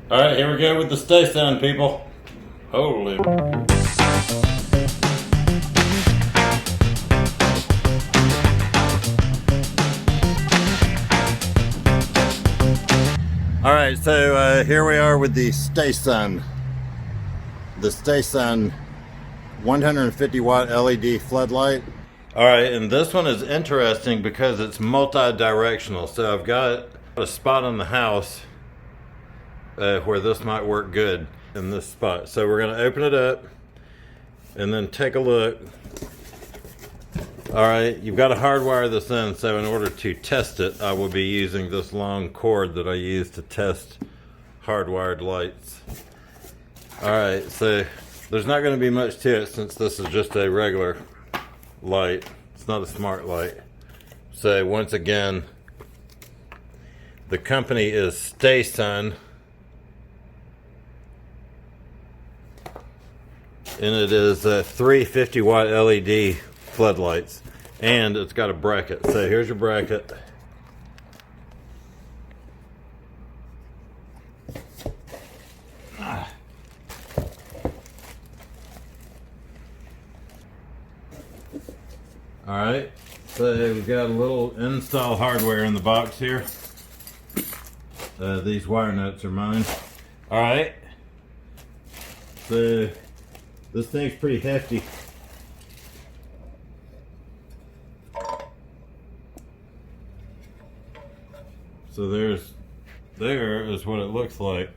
All right, here we go with the STASUN, people. Holy. All right, so here we are with the STASUN. The STASUN 150 watt LED flood light. All right, and this one is interesting because it's multi-directional. So I've got a spot on the house where this might work good in this spot. So we're gonna open it up and then take a look. All right, you've got to hardwire this in. So in order to test it, I will be using this long cord that I use to test hardwired lights. All right, so there's not gonna be much to it since this is just a regular light. It's not a smart light. So once again, the company is STASUN, and it is 350 watt LED floodlights, and it's got a bracket. So here's your bracket. All right, so we've got a little install hardware in the box here. These wire nuts are mine. All right, so this thing's pretty hefty. So there is what it looks like.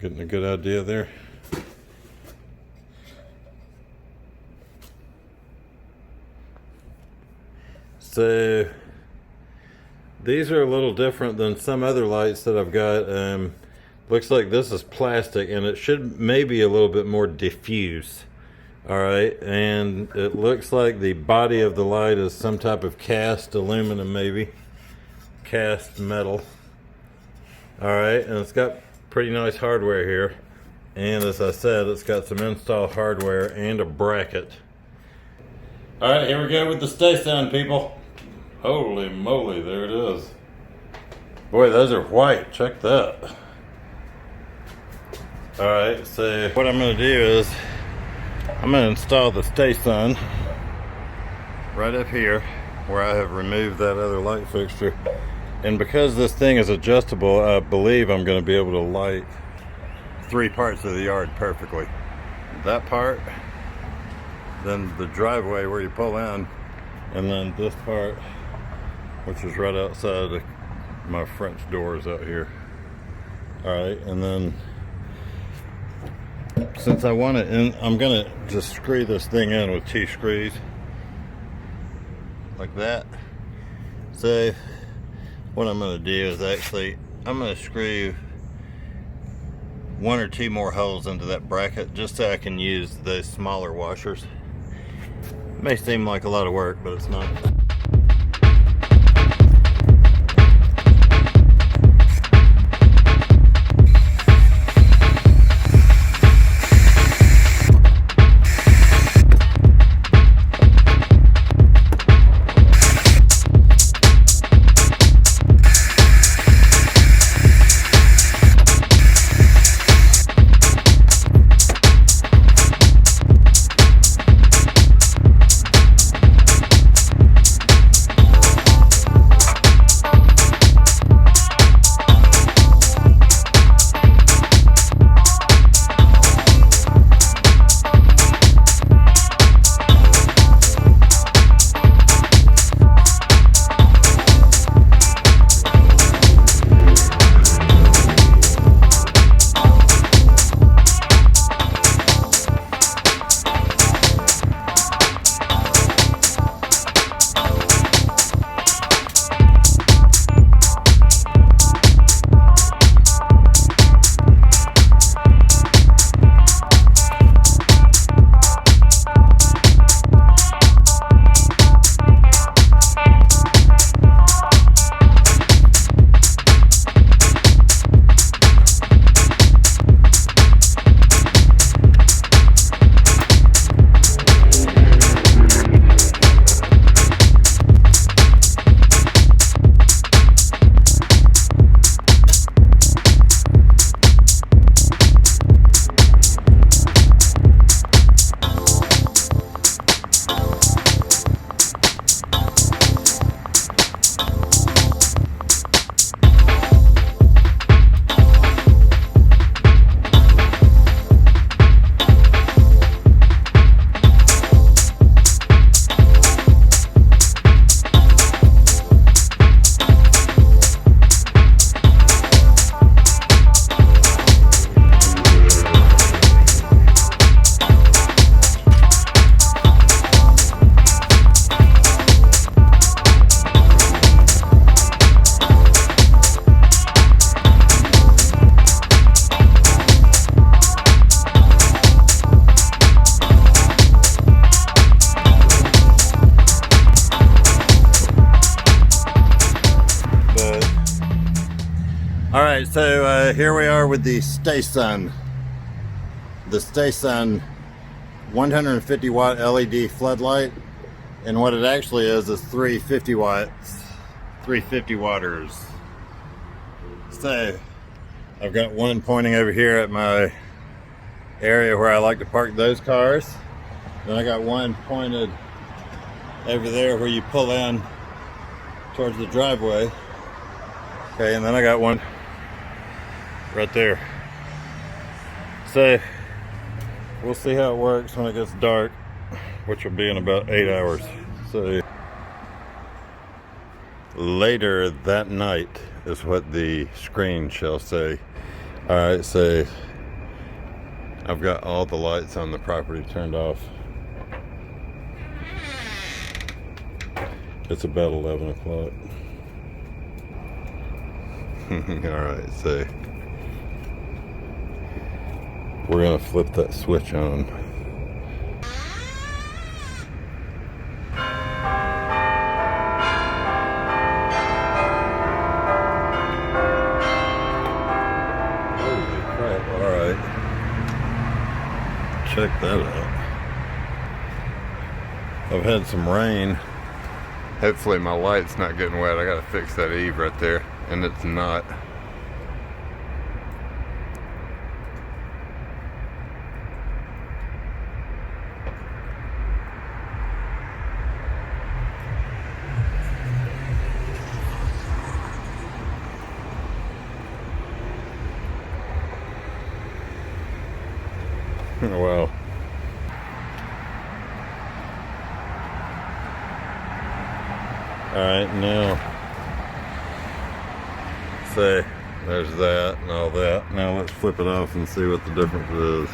Getting a good idea there. So these are a little different than some other lights that I've got. Looks like this is plastic, and it should maybe a little bit more diffuse. All right, and it looks like the body of the light is some type of cast aluminum, maybe cast metal. All right, and it's got pretty nice hardware here, and as I said, it's got some install hardware and a bracket. All right, here we go with the STASUN, people. Holy moly, there it is. Boy, those are white. Check that. All right, so what I'm going to do is I'm going to install the STASUN right up here where I have removed that other light fixture. And because this thing is adjustable, I believe I'm going to be able to light 3 parts of the yard perfectly. That part, then the driveway where you pull in, and then this part, which is right outside of my French doors out here. All right, and then since I want it in, I'm gonna just screw this thing in with 2 screws like that. So what I'm gonna do is actually I'm gonna screw 1 or 2 more holes into that bracket just so I can use those smaller washers. It may seem like a lot of work, but it's not. All right, so here we are with the STASUN. The STASUN 150 watt LED flood light. And what it actually is 350 watts, 350 watters. So I've got one pointing over here at my area where I like to park those cars. Then I got one pointed over there where you pull in towards the driveway. Okay, and then I got one right there. So we'll see how it works when it gets dark, which will be in about 8 hours. So later that night is what the screen shall say. All right, so I've got all the lights on the property turned off. It's about 11 o'clock. All right, so we're gonna flip that switch on. Holy crap, all right. Check that out. I've had some rain. Hopefully my light's not getting wet. I gotta fix that eave right there, and it's not. Wow. Alright, now, say there's that and all that. Now let's flip it off and see what the difference is.